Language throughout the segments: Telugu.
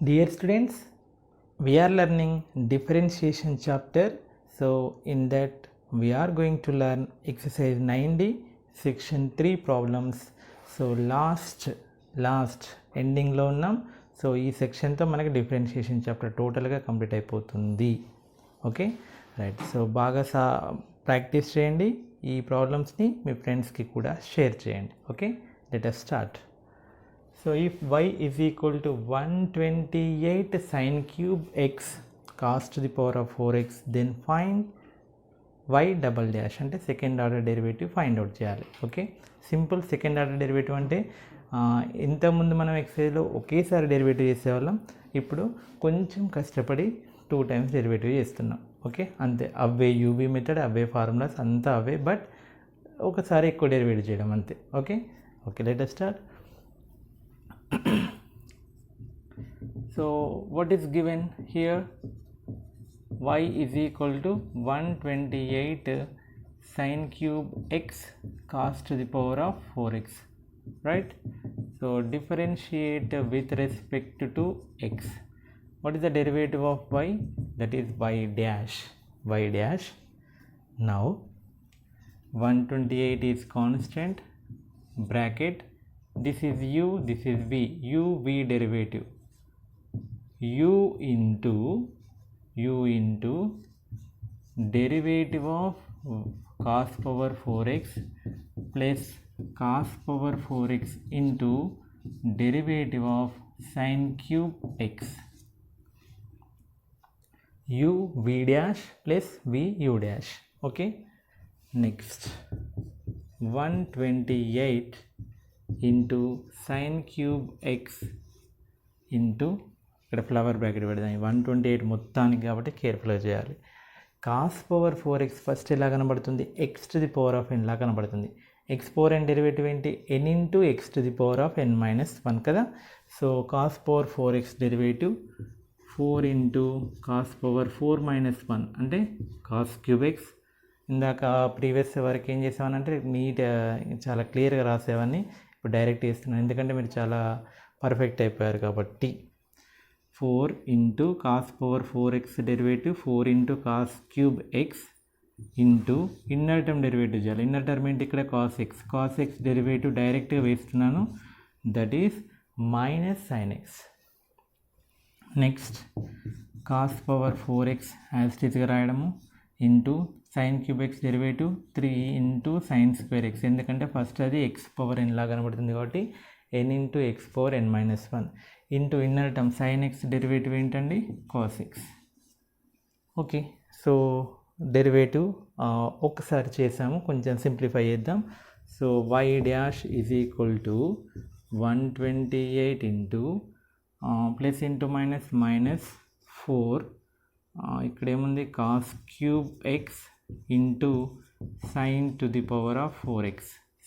Dear students, we are learning differentiation chapter. So in that we are going to learn exercise 90 section 3 problems. So last ending లో ఉన్నాం. సో ఈ సెక్షన్తో మనకి డిఫరెన్షియేషన్ చాప్టర్ టోటల్గా కంప్లీట్ అయిపోతుంది. Okay right. సో బాగా ప్రాక్టీస్ చేయండి. ఈ ప్రాబ్లమ్స్ని మీ ఫ్రెండ్స్కి కూడా షేర్ చేయండి. Okay, let us start. So if y is equal to 128 sin cube x cos to the power of 4x, then find y double dash అంటే second order derivative find out చేయాలి. Okay, simple. Second order derivative అంటే ఇంతకుముందు మనం ఎక్సైజ్లో ఒకేసారి డెరివేటివ్ చేసేవాళ్ళం. ఇప్పుడు కొంచెం కష్టపడి 2 times డెరివేటివ్ చేస్తున్నాం. ఓకే, అంతే. అవే యూవీ మెథడ్, అవే ఫార్ములాస్ అంతా అవే, బట్ ఒకసారి ఎక్కువ డెరివేటివ్ చేయడం అంతే. Okay okay, let us start. So what is given here? Y is equal to 128 sin cube x cos to the power of 4x, right? So differentiate with respect to x. What is the derivative of y? That is y dash. Now 128 is constant, bracket, this is u, this is v, v derivative, u into derivative of cos power 4x plus cos power 4x into derivative of sin cube x, u v dash plus v u dash. Okay, next 128 into sin cube x into ఇక్కడ ఫ్లవర్ బ్రాకెట్ పెడదాం. 128 మొత్తానికి కాబట్టి కేర్ఫుల్గా చేయాలి. కాస్ పవర్ 4x ఫస్ట్ ఎలా కనబడుతుంది? X to the power of n లా కనబడుతుంది. ఎక్స్ పవర్ ఎన్ డెరివేటివ్ ఏంటి? N into x to the power of n minus 1 కదా. So cos power 4x derivative 4 into cos power 4 minus 1 అంటే కాస్ క్యూబ్ ఎక్స్. ఇందాక ప్రీవియస్ వరకు ఏం చేసామనంటే నీట్ చాలా క్లియర్గా రాసేవాడిని, ఇప్పుడు డైరెక్ట్ చేస్తున్నాను ఎందుకంటే మీరు చాలా పర్ఫెక్ట్ అయిపోయారు కాబట్టి. 4 into cos power 4x derivative 4 into cos cube x into inner term derivative చేయాలి. ఇన్నర్ టర్మ్ ఏంటి? ఇక్కడ కాస్ ఎక్స్ డెరివేటివ్ డైరెక్ట్గా వేస్తున్నాను, that is minus sine x. Next cos power 4x as టీజ్గా రాయడము into sine cube x derivative 3 into sine square x, ఎందుకంటే ఫస్ట్ అది ఎక్స్ పవర్ ఎన్ లా కనబడుతుంది కాబట్టి n into x power n minus 1 into inner term sign X derivative ఏంటండి? Cos x. Okay, so derivative ఒకసారి చేసాము, కొంచెం సింప్లిఫై చేద్దాం. So y dash is equal to 128 into plus into minus 4, ఇక్కడ ఏముంది? Cos cube x into sine to the power of 4x.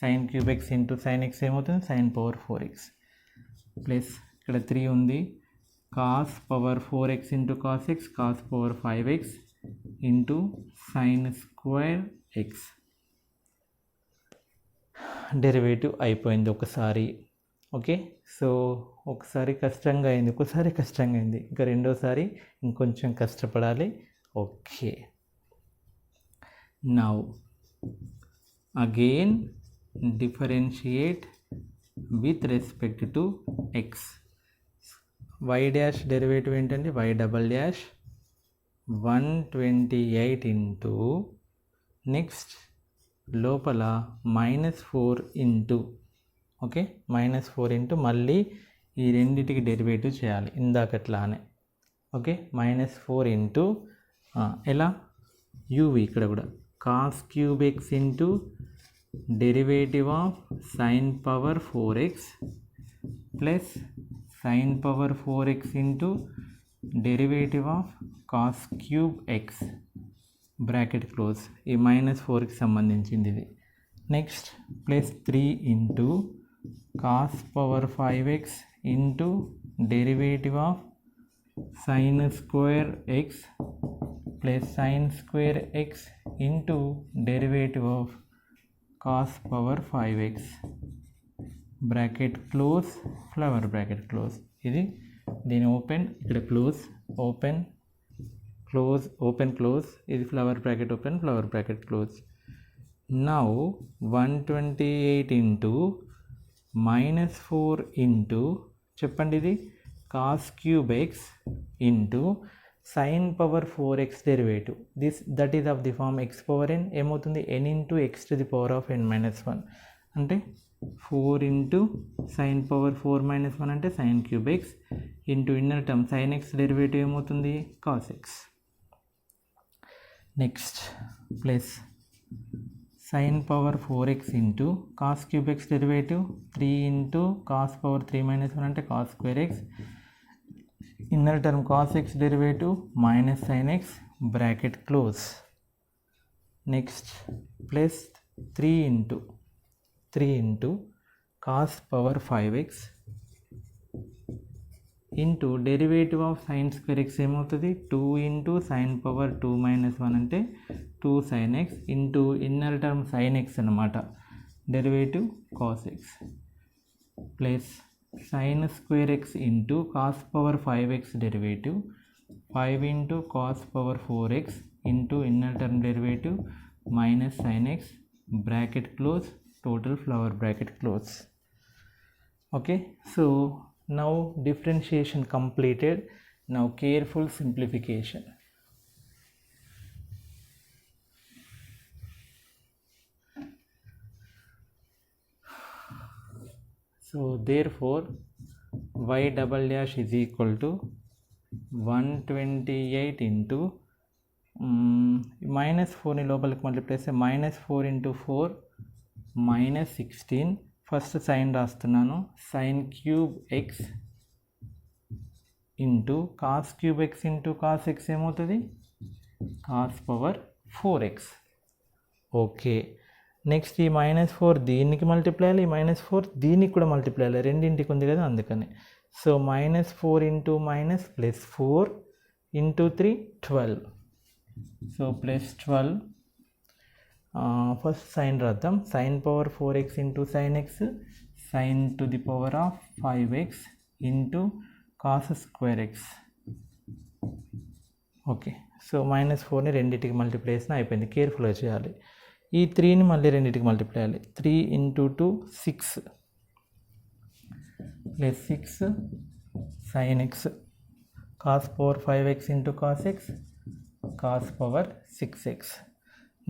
Sine cube x into sine x ఏమవుతుంది? సైన్ పవర్ 4x ప్లస్ ఇక్కడ 3 ఉంది, cos power 4x into cos x, cos power 5x into sine square x. Derivative అయిపోయింది ఒకసారి. ఓకే, సో ఒకసారి కష్టంగా అయింది, ఇంకా రెండోసారి ఇంకొంచెం కష్టపడాలి. Okay, now again differentiate with respect to x. y dash derivative ఏంటండి? y double dash 128 into next లోపల -4 ఇంటూ, ఓకే, -4 ఇంటూ మళ్ళీ ఈ రెండింటికి డెరివేటివ్ చేయాలి ఇందాకట్లానే. ఓకే, -4 ఇంటూ ఎలా? యూవి ఇక్కడ కూడా cos cube x into derivative of sign power 4x plus sign power 4x into derivative of cos cube X bracket close. ఈ -4కి సంబంధించింది ఇది. Next plus 3 into cos power 5x into derivative of sign square X plus sign square X into derivative of cos power 5x bracket close, flower bracket close. ఇది దీని ఓపెన్, ఇక్కడ close, open close, open close, ఇది flower bracket open, flower bracket close. Now 128 into -4 into చెప్పండి ఇది cos cube x into sin power 4x derivative. That is of the form x power n ఏమవుతుంది n into x to the power of n minus 1 అంటే 4 ఇంటూ sin పవర్ 4 మైనస్ 1 అంటే sin cube x into inner term sin x derivative ఏమవుతుంది cos x. Next plus sin power 4x into cos cube x derivative 3 into cos power 3 minus 1 అంటే cos square X, inner term cos x derivative minus sin x bracket close. Next plus 3 into cos power 5x into derivative of sin square x ఏమవుతుంది 2 ఇంటూ sin పవర్ 2 మైనస్ 1 అంటే 2 sin x into inner term sin x అన్నమాట derivative cos x plus sin square x into cos power 5x derivative 5 into cos power 4x into inner term derivative minus sin x bracket close, total flower bracket close. Okay, so now differentiation completed. Now careful simplification. So therefore y double dash is equal to 128 into minus 4 ని లోపలికి మల్టిప్లై చేస్తే -4 into 4 -16. ఫస్ట్ సైన్ రాస్తున్నాను, sin cube x into cos cube x into cos x ఏమవుతుంది cos power 4x. Okay, next ఈ -4 దీనికి మల్టిప్లై అయ్యాలి, ఈ -4 దీనికి కూడా మల్టిప్లై అయ్యాలి, రెండింటికి ఉంది కదా అందుకని. So -4 into minus plus 4 into 3 12. So plus 12. First sine రాద్దాం, sin power 4x into sin x sin to the power of 5x into cos square x. Okay, so -4ని రెండింటికి మల్టిప్లై చేసిన అయిపోయింది. కేర్ఫుల్గా చేయాలి. ఈ 3ని మళ్ళీ రెండింటికి మల్టిప్లై చేయాలి, 3 into 2 6 plus 6 sin x cos power 5x into cos x cos power 6x.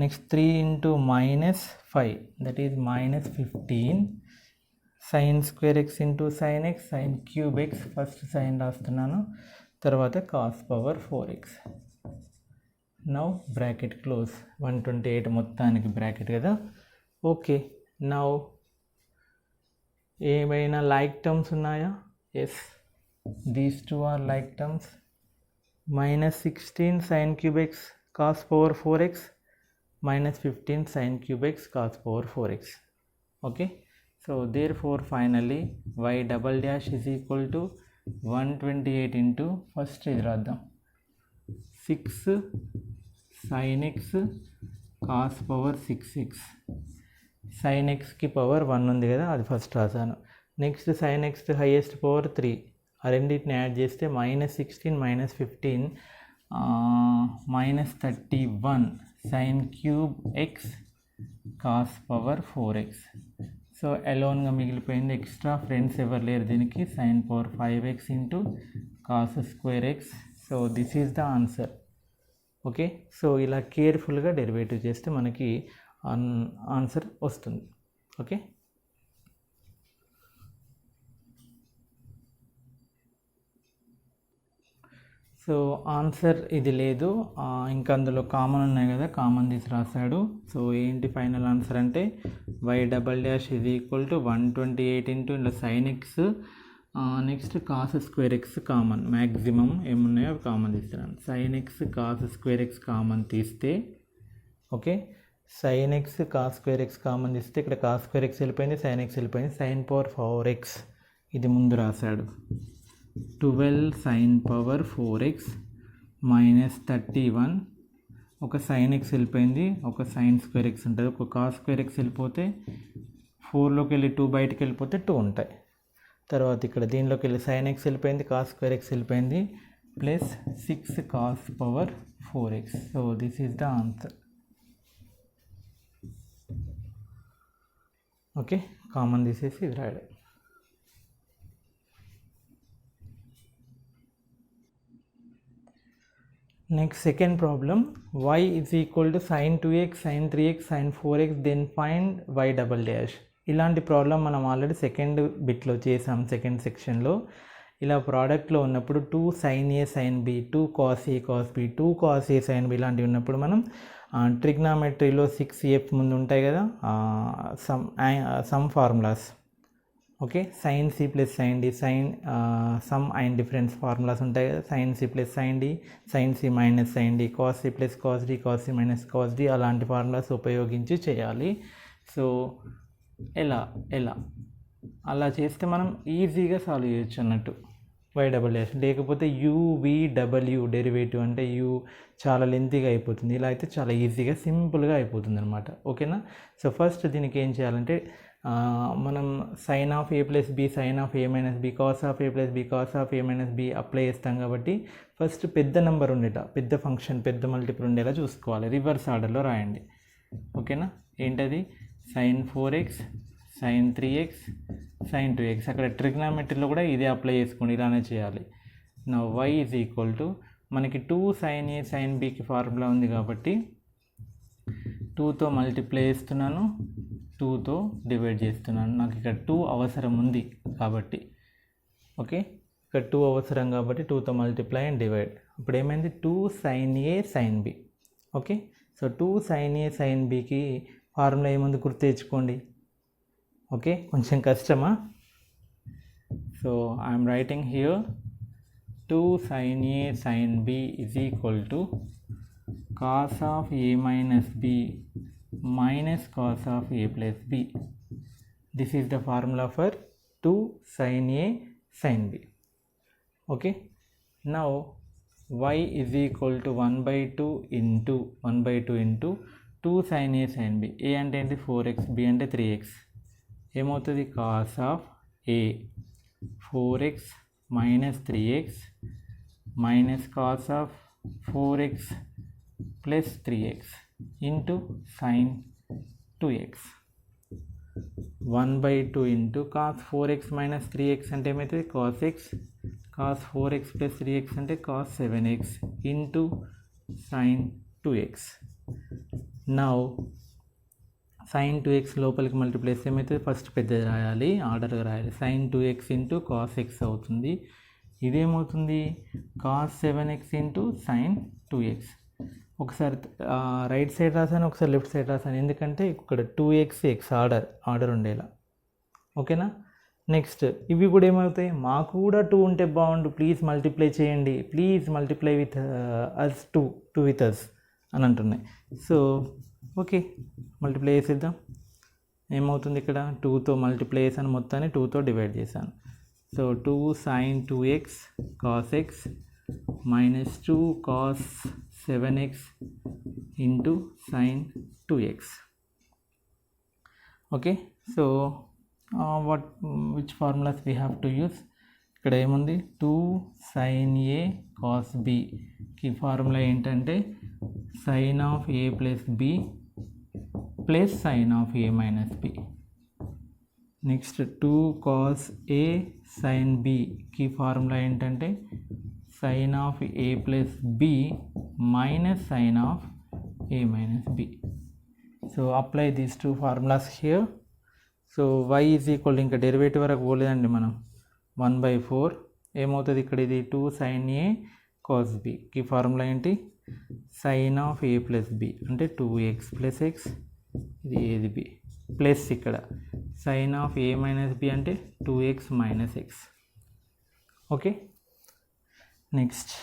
Next 3 into -5 that is -15 sin square x into sin x sin cube x first sine రాస్తున్నాను, తర్వాత cos power 4x. Now bracket close, 128 మొత్తానికి బ్రాకెట్ కదా. ఓకే, నౌ ఏమైనా లైక్ టర్మ్స్ ఉన్నాయా? Yes, these two are like terms. -16 sin cube x cos power 4x -15 sin cube x cos power 4x. Okay, so therefore finally y double dash is equal to 128 into first ఇది రాద్దాం 6 sin x cos power 6x. sin x కి పవర్ 1 ఉంది కదా, అది ఫస్ట్ రాసాను. Next sin x highest power 3, ఆ రెండింటిని యాడ్ చేస్తే -16 -15 -31 sin cube x cos power 4x. So అలోన్గా మిగిలిపోయింది, ఎక్స్ట్రా ఫ్రెండ్స్ ఎవరు లేరు దీనికి, sin power 5x into cos square x. So this is the answer. Okay, so ఇలా కేర్ఫుల్గా డెరివేటివ్ చేస్తే మనకి ఆన్సర్ వస్తుంది. ఓకే, సో ఆన్సర్ ఇది లేదు, ఇంకా అందులో కామన్ ఉన్నాయి కదా, కామన్ తీసి రాశాడు. సో ఏంటి ఫైనల్ ఆన్సర్ అంటే y డబల్ డాష్ ఇది ఈక్వల్ టు 128 ఇంటూ ఇలా sin x next cos square x common, maximum ఏమున్నాయో అవి కామన్ తీస్తున్నాను. sin x cos square x common తీస్తే, okay, sin x cos square x common తీస్తే ఇక్కడ కాస్ స్క్వేర్ ఎక్స్ వెళ్ళిపోయింది, sin x వెళ్ళిపోయింది, sin పవర్ 4x ఇది ముందు రాశాడు. 12 sin పవర్ 4x -31, ఒక sin x వెళ్ళిపోయింది, ఒక sin స్క్వేర్ ఎక్స్ ఉంటుంది, ఒక కాస్ స్క్వేర్ ఎక్స్ వెళ్ళిపోతే 4లోకి వెళ్ళి 2 బయటికి వెళ్ళిపోతే 2 ఉంటాయి. తర్వాత ఇక్కడ దీనిలోకి వెళ్ళి సైన్ ఎక్స్ వెళ్ళిపోయింది, కాస్ స్క్వేర్ ఎక్స్ వెళ్ళిపోయింది, plus 6 cos power 4x. So this is the answer. Okay, common తీసేసి ఇది రాయడం. Next second problem, y is equal to sin 2x, sin 3x, sin 4x, then find y double dash. ఇలాంటి ప్రాబ్లం మనం ఆల్రెడీ సెకండ్ బిట్లో చేసాం, సెకండ్ సెక్షన్లో. ఇలా ప్రోడక్ట్లో ఉన్నప్పుడు 2 sin a sin b, 2 cos a cos b, 2 cos a sin b ఇలాంటివి ఉన్నప్పుడు మనం ట్రిగ్నామెట్రీలో 6f ముందు ఉంటాయి కదా sum formulas. Okay, sine c plus sine d, sum and difference formulas ఉంటాయి కదా, sine c plus sine d, sine c minus sine d, cos c plus cos d, cos c minus cos d, అలాంటి ఫార్ములాస్ ఉపయోగించి చేయాలి. సో ఎలా అలా చేస్తే మనం ఈజీగా సాల్వ్ చేయొచ్చు అన్నట్టు వై డబల్ డాష్. లేకపోతే యువిడబ్ల్యూ డెరివేటివ్ అంటే యూ చాలా లెంతీగా అయిపోతుంది, ఇలా అయితే చాలా ఈజీగా సింపుల్గా అయిపోతుంది అనమాట. ఓకేనా. సో ఫస్ట్ దీనికి ఏం చేయాలంటే మనం sine of a plus b, sine of a minus b, cos of a plus b, cos of a minus b apply చేస్తాం కాబట్టి ఫస్ట్ పెద్ద నెంబర్ ఉండేట, పెద్ద ఫంక్షన్, పెద్ద మల్టిపుల్ ఉండేలా చూసుకోవాలి. రివర్స్ ఆర్డర్లో రాయండి. ఓకేనా. ఏంటది, sign 4x, sign 3x, sign 2x. అక్కడ ట్రిగ్నామెట్రీలో కూడా ఇదే అప్లై చేసుకోండి, ఇలానే చేయాలి. నా y ఈజ్ ఈక్వల్ టు మనకి 2 sin a sin bకి ఫార్ములా ఉంది కాబట్టి 2తో మల్టిప్లై చేస్తున్నాను, 2తో డివైడ్ చేస్తున్నాను. నాకు ఇక్కడ 2 అవసరం ఉంది కాబట్టి, ఓకే, ఇక్కడ 2 అవసరం కాబట్టి 2తో మల్టిప్లై అండ్ డివైడ్. ఇప్పుడు ఏమైంది, 2 sin a sin b. Okay, so 2 sin a sin bకి ఫార్ములా ఏముంది గుర్తు తెచ్చుకోండి. ఓకే, కొంచెం కష్టమా. So I'm writing here 2 sin a sin b is equal to cos of a minus b minus cos of a plus b. This is the formula for 2 sin a sin b. Okay, now y is equal to 1/2 into 2 sin a sin b. a అంటే ఏంటి 4x, b అంటే 3x. ఏమవుతుంది, cos of a 4x minus 3x minus cos of 4x plus 3x into sin 2x. 1/2 into cos 4x minus 3x అంటే ఏమవుతుంది, cos x, cos 4x plus 3x అంటే cos 7x into sin 2x. Now sin 2x లోపలికి మల్టిప్లై చేస్తే ఏమవుతుంది, ఫస్ట్ పెద్దది రాయాలి, ఆర్డర్గా రాయాలి. sin 2x into cos x అవుతుంది. ఇదేమవుతుంది, cos 7x into sin 2x. ఒకసారి రైట్ సైడ్ రాసాను, ఒకసారి లెఫ్ట్ సైడ్ రాసాను, ఎందుకంటే ఇక్కడ 2x x ఆర్డర్ ఉండేలా. ఓకేనా. నెక్స్ట్ ఇవి కూడా ఏమవుతాయి, మాకు కూడా 2 ఉంటే బాగుండు, ప్లీజ్ మల్టిప్లై చేయండి, please multiply with us 2 with us అని అంటున్నాయి. సో ఓకే, మల్టిప్లై చేసేద్దాం. ఏమవుతుంది, ఇక్కడ 2తో మల్టిప్లై చేశాను, మొత్తాన్ని 2తో డివైడ్ చేశాను. So 2 sin 2x cos x minus 2 cos 7x into sin 2x. Okay, so which formulas we have to use? ఇక్కడ ఏముంది, 2 sin a cos bకి ఫార్ములా ఏంటంటే sin of a plus b plus sin of a minus b. Next 2 cos a sin bకి ఫార్ములా ఏంటంటే sin of a plus b minus sin of a minus b. So apply these two formulas here. So y is equal, ఇంకా డెరివేటివ్ వరకు పోలేదండి మనం, 1/4. ఏమవుతుంది ఇక్కడ, ఇది 2 sin a cos bకి ఫార్ములా ఏంటి, sin of a plus b అంటే 2x plus x, ఇది ఏది b, ప్లస్ ఇక్కడ sin of a minus b అంటే 2x minus x. Okay, next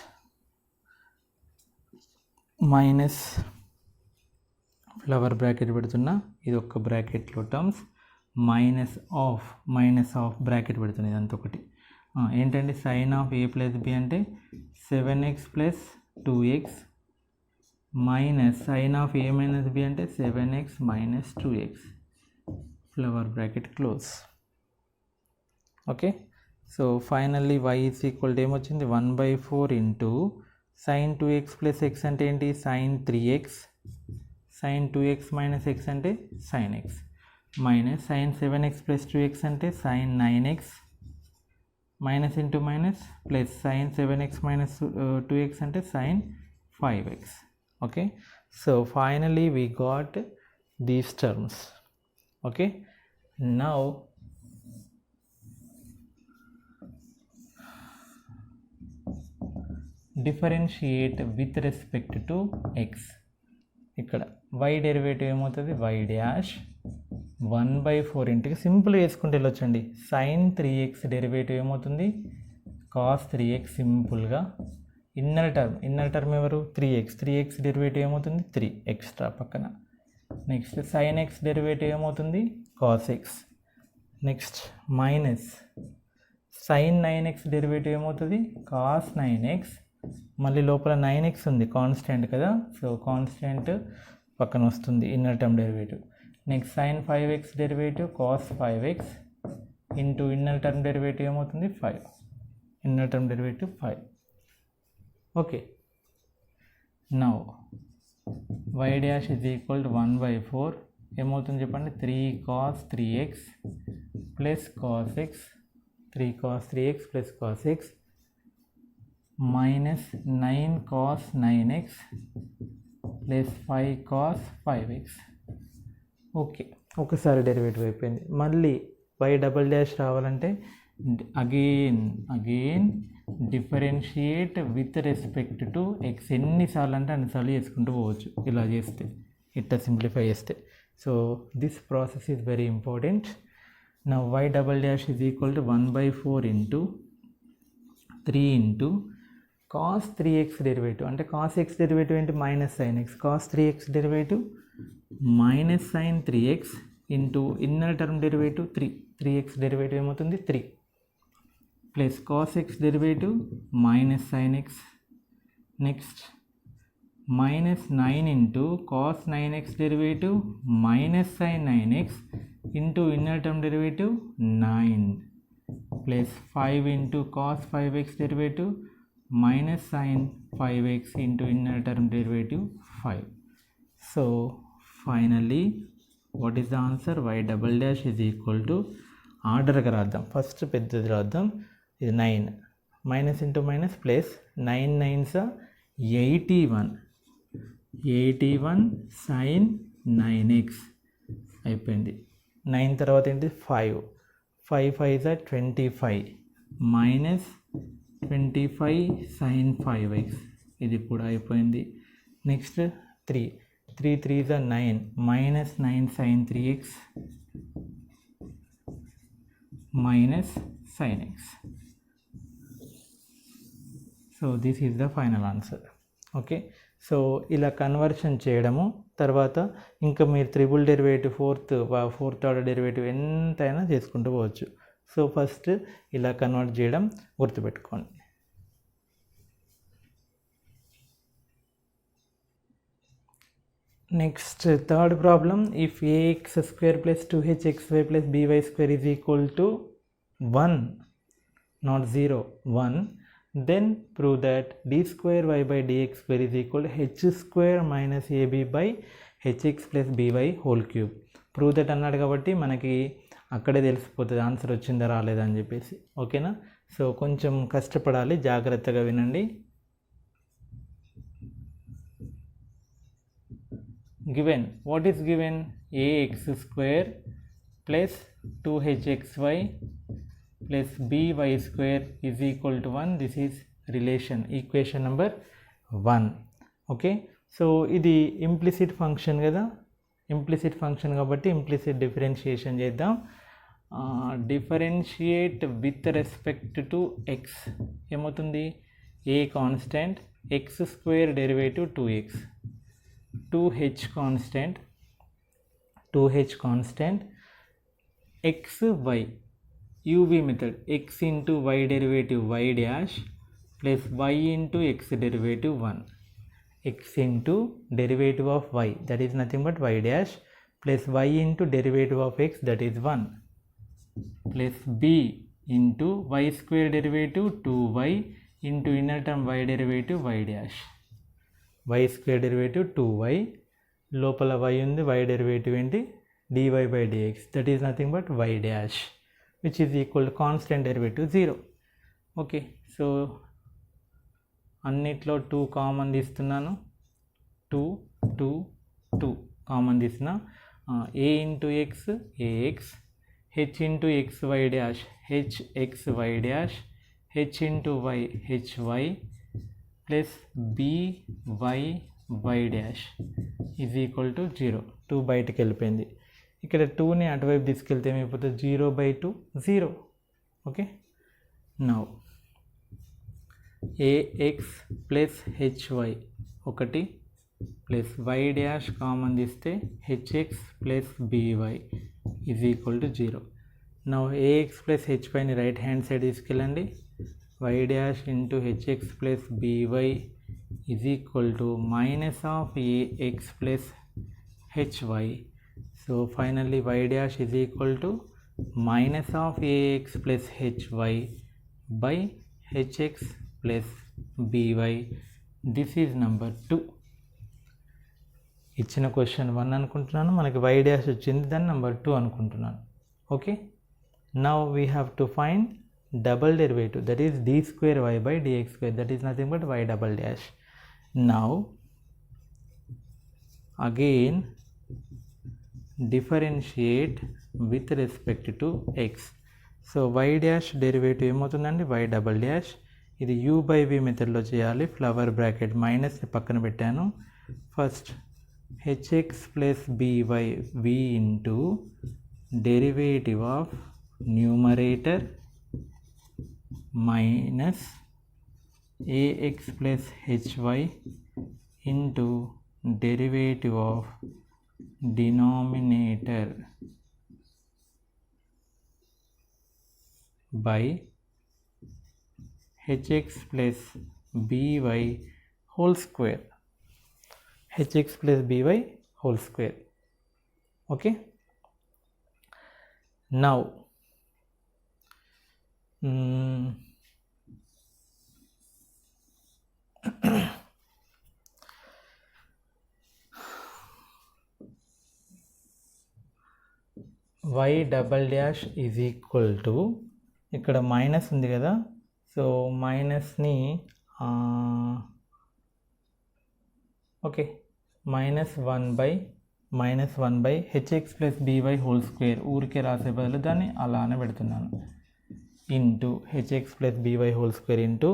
minus flower bracket పెడుతున్నా, ఇది ఒక్క బ్రాకెట్లో టర్మ్స్, మైనస్ ఆఫ్ బ్రాకెట్ పెడుతుంది, ఇదంతా ఒకటి. ఏంటంటే sin of a plus b అంటే 7x plus 2x minus sin of a minus b అంటే 7x minus 2x. Flower bracket close. Okay, so finally y is equal to ఏమొచ్చింది 1/4 into sin 2x plus X అంటే ఏంటి sin 3x sin 2x minus X అంటే sin x minus sin 7x plus 2x అంటే sin 9x minus into minus plus sin 7x minus 2x అంటే sin 5x. Okay, so finally we got these terms. Okay, now differentiate with respect to x. ఇక్కడ y డెరివేటివ్ ఏమవుతుంది y డాష్ 1/4 ఇంటికి సింపుల్గా వేసుకుంటే వెళ్ళొచ్చండి. sin 3x డెరివేటివ్ ఏమవుతుంది cos 3x సింపుల్గా. ఇన్నర్ టర్మ్ ఎవరు 3x డెరివేటివ్ ఏమవుతుంది 3 ఎక్స్ట్రా పక్కన. నెక్స్ట్ sin x డెరివేటివ్ ఏమవుతుంది cos x. Next minus sin 9x derivative ఏమవుతుంది cos 9x. మళ్ళీ లోపల 9x ఉంది కాన్స్టెంట్ కదా, సో కాన్స్టెంట్ పక్కన వస్తుంది inner term derivative. Next sin 5x derivative cos 5x into inner term derivative ఏమవుతుంది 5. Inner term derivative 5. Okay, now y dash is equal to 1/4 ఏమవుతుంది చెప్పండి 3 cos 3x plus cos x 3 cos 3x plus cos x minus 9 cos 9x plus 5 cos 5x. Okay, ఒకసారి డెరివేటివ్ అయిపోయింది. మళ్ళీ y డబల్ డాష్ రావాలంటే again differentiate with respect to X. ఎన్నిసార్లు అంటే అన్నిసార్లు చేసుకుంటూ పోవచ్చు ఇలా చేస్తే, ఇట్లా సింప్లిఫై చేస్తే. So this process is very important. నా y double dash is equal to 1/4 into 3 into cos 3x derivative అంటే cos x డెరివేటివ్ ఏంటి minus sin x. cos 3x derivative minus sin 3x into inner term derivative 3x derivative ఏమవుతుంది 3 plus cos x derivative minus sin x. Next minus 9 into cos 9x derivative minus sin 9x into inner term derivative 9 plus 5 into cos 5x derivative minus sin 5x into inner term derivative 5. So finally what is the answer y double dash is equal to ఆర్డర్గా రాద్దాం. ఫస్ట్ పెద్దది రాద్దాం, ఇది 9 minus into minus plus 9 9s 81 sin 9x అయిపోయింది. 9 తర్వాత ఏంటి 5 5s 25 మైనస్ 25 sin 5x ఇది కూడా అయిపోయింది. Next 3 3s 9 minus 9 sin 3x minus sin x. So this is the final answer. Okay, so ఇలా కన్వర్షన్ చేయడము తర్వాత ఇంకా మీరు triple derivative fourth order derivative ఎంతైనా చేసుకుంటూ పోవచ్చు. సో ఫస్ట్ ఇలా కన్వర్ట్ చేయడం గుర్తుపెట్టుకోండి. Next third problem, if ax square plus 2hxy plus by square is equal to 1 not 0 1 then prove that d square y by dx square is equal to h square minus ab by hx plus by whole cube. Prove that అన్నాడు కాబట్టి మనకి అక్కడే తెలిసిపోతుంది ఆన్సర్ వచ్చిందా రాలేదా అని చెప్పేసి. ఓకేనా, సో కొంచెం కష్టపడాలి, జాగ్రత్తగా వినండి. Given what is given ax square plus 2hxy plus by square is equal to 1. This is relation equation number 1. Okay, so ఇది implicit function కదా, implicit function కాబట్టి implicit differentiation చేద్దాం. differentiate with respect to x ఏమవుతుంది a constant, x square derivative 2x, 2h constant x y uv method x into y derivative y dash plus y into x derivative 1, x into derivative of y that is nothing but y dash plus y into derivative of x that is 1 plus b into y square derivative 2y into inner term y derivative y dash. Y square derivative 2y, లోపల y ఉంది, y డెరివేటివ్ ఏంటి dy by dx, that is nothing but y dash which is equal to constant derivative 0. Okay, so అన్నిట్లో 2 కామన్ తీస్తున్నాను, 2 2 2 కామన్ తీసిన. a into x ax, h into x y dash hx y dash, h into y hy plus by y dash is equal to 0. 2 బయటకు వెళ్ళిపోయింది. ఇక్కడ 2ని అటువైపు తీసుకెళ్తే ఏమైపోతుంది 0/2 0. Okay, now ax plus hy ఒకటి ప్లస్ y డాష్ కామన్ తీస్తే hx plus by is equal to 0. Now ax plus hyని రైట్ హ్యాండ్ సైడ్ తీసుకెళ్ళండి, y dash into hx plus by is equal to minus of ax plus hy. So finally y dash is equal to minus of ax plus hy by hx plus by. This is number 2. ఇచ్చిన క్వశ్చన్ 1 అనుకుంటున్నాను, మనకి y డాష్ వచ్చింది, దాన్ని నెంబర్ 2 అనుకుంటున్నాను. Okay, now we have to find double derivative, that is d square y by dx square, that is nothing but y double dash. Now again differentiate with respect to x. So y dash derivative ఏమవుతుందండి y double dash. ఇది u by v మెథడ్లో చేయాలి. ఫ్లవర్ బ్రాకెట్ మైనస్ పక్కన పెట్టాను. First hx plus by v into derivative of numerator minus ax plus hy into derivative of denominator by hx plus by whole square, hx plus by whole square. Okay, now y double dash is equal to, ఇక్కడ మైనస్ ఉంది కదా, సో మైనస్ని okay minus one by HX plus by whole square, ఊరికే రాసే బదులు దాన్ని అలానే పెడుతున్నాను, into h x plus by whole square into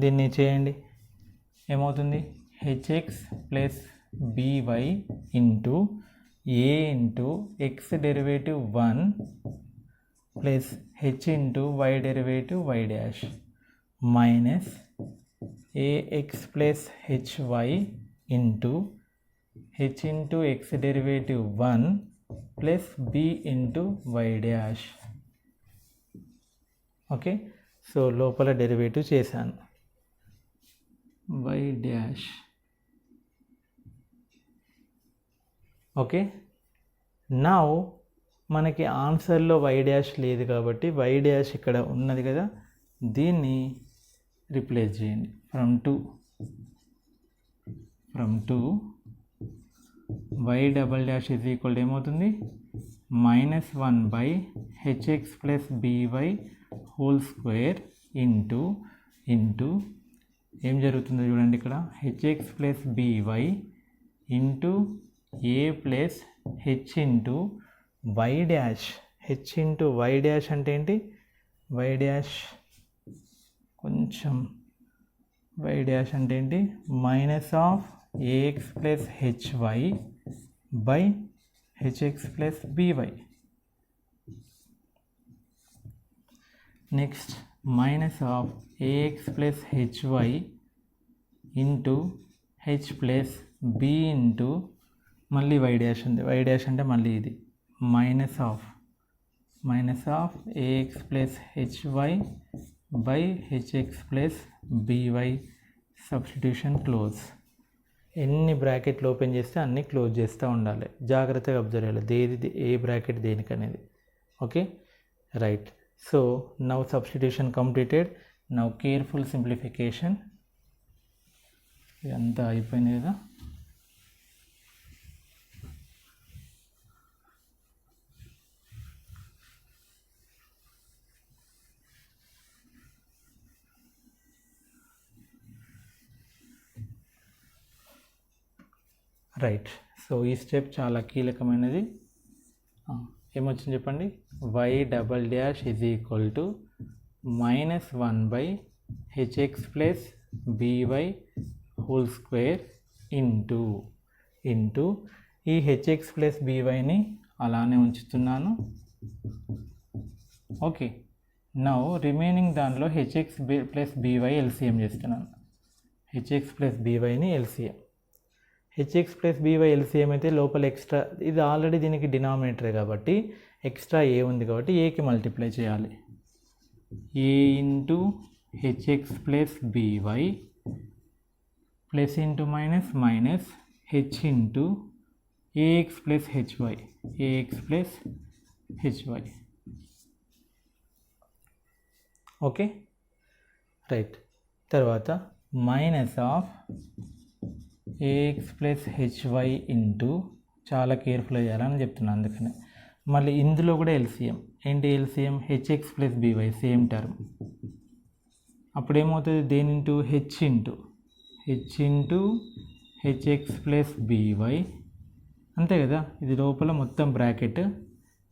దీన్ని చేయండి, ఏమవుతుంది h x plus by into a into x derivative 1 plus h into y derivative y dash minus a x plus HY into h into x derivative 1 plus b into y dash. Okay, so లోపల డెరివేటివ్ చేశాను వై డాష్. ఓకే, నౌ మనకి ఆన్సర్లో వై డాష్ లేదు కాబట్టి వై డాష్ ఇక్కడ ఉన్నది కదా, దీన్ని రిప్లేస్ చేయండి. From two y double dash is equal ఏమవుతుంది -1 by HX plus by whole square into ఏం జరుగుతుందో చూడండి, ఇక్కడ hx plus by into a plus h into y dash. H into y dash అంటే ఏంటి, వై డాష్ కొంచెం వై డాష్ అంటే ఏంటి, minus of ax plus hy by HX plus by. Next minus of ax plus HY into h plus b into మళ్ళీ వై డాష్ ఉంది, వై డాష్ అంటే మళ్ళీ ఇది minus of ax plus hy by HX plus by. Substitution close. ఎన్ని బ్రాకెట్లు ఓపెన్ చేస్తే అన్నీ క్లోజ్ చేస్తూ ఉండాలి, జాగ్రత్తగా అబ్జర్వ్ చేయాలి దేది ఏ బ్రాకెట్ దేనికనేది. Okay right. So now substitution completed. Now careful simplification. ఇదంతా అయిపోయింది కదా. రైట్. సో ఈ స్టెప్ చాలా కీలకమైనది. ఏమొచ్చింది చెప్పండి. y double dash is equal to -1/hx plus by whole square into ఈ hx ప్లస్ byని అలానే ఉంచుతున్నాను. ఓకే. నౌ రిమైనింగ్ దానిలో hx ప్లస్ by ఎల్సిఎం చేస్తున్నాను. hx ప్లస్ byని LCM. hx plus by LCM అయితే లోపల ఎక్స్ట్రా, ఇది ఆల్రెడీ దీనికి డినామినేటరే కాబట్టి ఎక్స్ట్రా ఏ ఉంది కాబట్టి ఏకి మల్టిప్లై చేయాలి. A into hx plus by plus into minus h into ax plus hy. Okay right. తర్వాత minus of ax plus hy into, చాలా కేర్ఫుల్గా చేయాలని చెప్తున్నాను అందుకనే. మళ్ళీ ఇందులో కూడా ఎల్సిఎం. ఏంటి LCM? hx plus by same term. అప్పుడేమవుతుంది? దేని into h into hx plus by, అంతే కదా. ఇది లోపల మొత్తం బ్రాకెట్.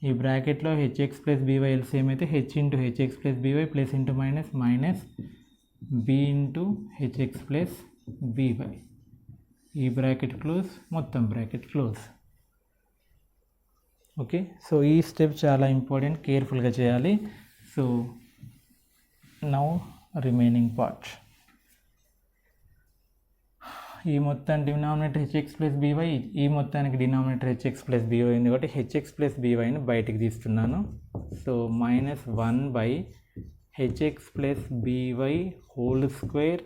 ఈ బ్రాకెట్లో hx ప్లస్ by ఎల్సిఎం అయితే h into hx plus by plus into minus b into hx plus by. ఈ బ్రాకెట్ క్లోజ్, మొత్తం బ్రాకెట్ క్లోజ్. ఓకే. సో ఈ స్టెప్ చాలా ఇంపార్టెంట్, కేర్ఫుల్గా చేయాలి. So now remaining part. ఈ మొత్తం డినామినేటర్ hx ప్లస్ by, ఈ మొత్తానికి డినామినేటర్ hx ప్లస్ by ఉంది కాబట్టి hx ప్లస్ byని బయటికి తీస్తున్నాను. So -1/hx plus by whole square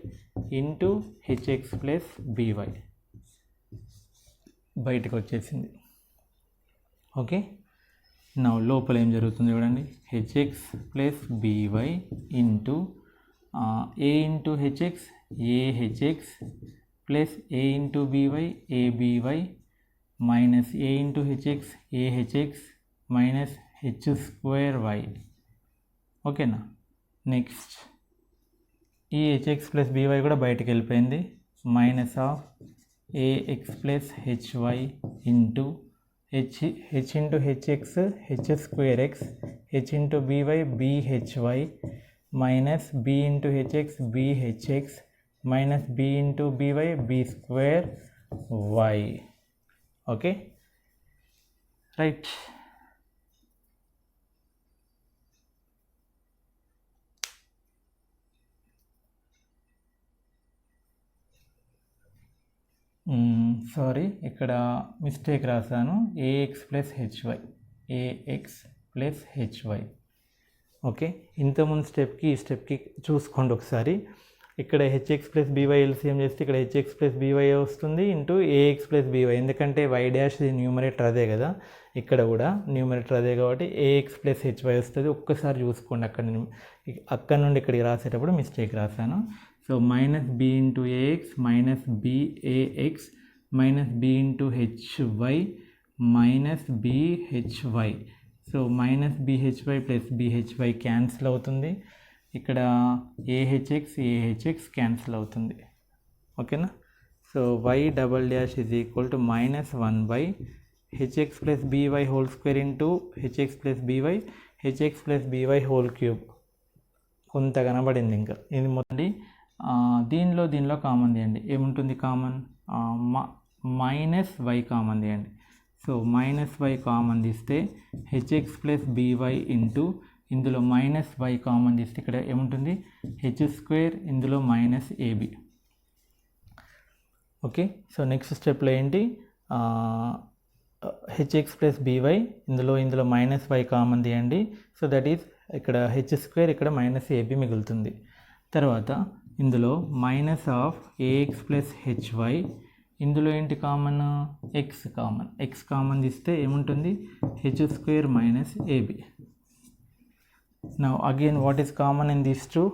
into hx plus by బయటకు వచ్చేసింది. ఓకే. నా లోపల ఏం జరుగుతుంది చూడండి. hx plus by into a into hx ahx plus a into by aby minus a into hx ahx minus h square y. ఓకేనా. నెక్స్ట్ ఈ hx ప్లస్ by కూడా బయటకు వెళ్ళిపోయింది. Minus of ax plus hy into h into hx h square x, h into by bhy minus b into hx bhx minus b into by b square y. Okay right. Sorry, ఇక్కడ మిస్టేక్ రాశాను. ax plus hy. ఓకే. ఇంతకుముందు స్టెప్కి ఈ స్టెప్కి చూసుకోండి ఒకసారి. ఇక్కడ hx ప్లస్ by ఎల్సిఎం చేస్తే ఇక్కడ hx ప్లస్ by వస్తుంది ఇంటూ ax ప్లస్ by. ఎందుకంటే y డాష్ న్యూమరేటర్ అదే కదా, ఇక్కడ కూడా న్యూమరేటర్ అదే కాబట్టి ax ప్లస్ hy వస్తుంది. ఒక్కసారి చూసుకోండి. అక్కడ నుండి ఇక్కడికి రాసేటప్పుడు మిస్టేక్ రాశాను. So minus b into ax minus bax minus b into hy minus bhy. So minus bhy plus bhy cancel అవుతుంది. ఇక్కడ ahx క్యాన్సిల్ అవుతుంది. ఓకేనా. So y double dash is equal to -1/hx plus by whole square into hx plus by hx plus by whole cube. కొంత కనబడింది ఇంకా. ఇది మొత్తం దీనిలో కామన్ తీయండి. ఏముంటుంది కామన్? మైనస్ y కామన్ తీయండి. సో మైనస్ y కామన్ తీస్తే hx ప్లస్ by ఇంటూ ఇందులో మైనస్ y కామన్ తీస్తే ఇక్కడ ఏముంటుంది? h స్క్వేర్, ఇందులో minus ab. Okay. So next స్టెప్లో ఏంటి? hx ప్లస్ by ఇందులో మైనస్ y కామన్ తీయండి. సో దట్ ఈస్ ఇక్కడ h స్క్వేర్, ఇక్కడ మైనస్ ab మిగులుతుంది. తర్వాత ఇందులో minus of ax plus hy, ఇందులో ఏంటి కామన్? x కామన్ తీస్తే ఏముంటుంది? h square minus ab. Now again, what is common in these two?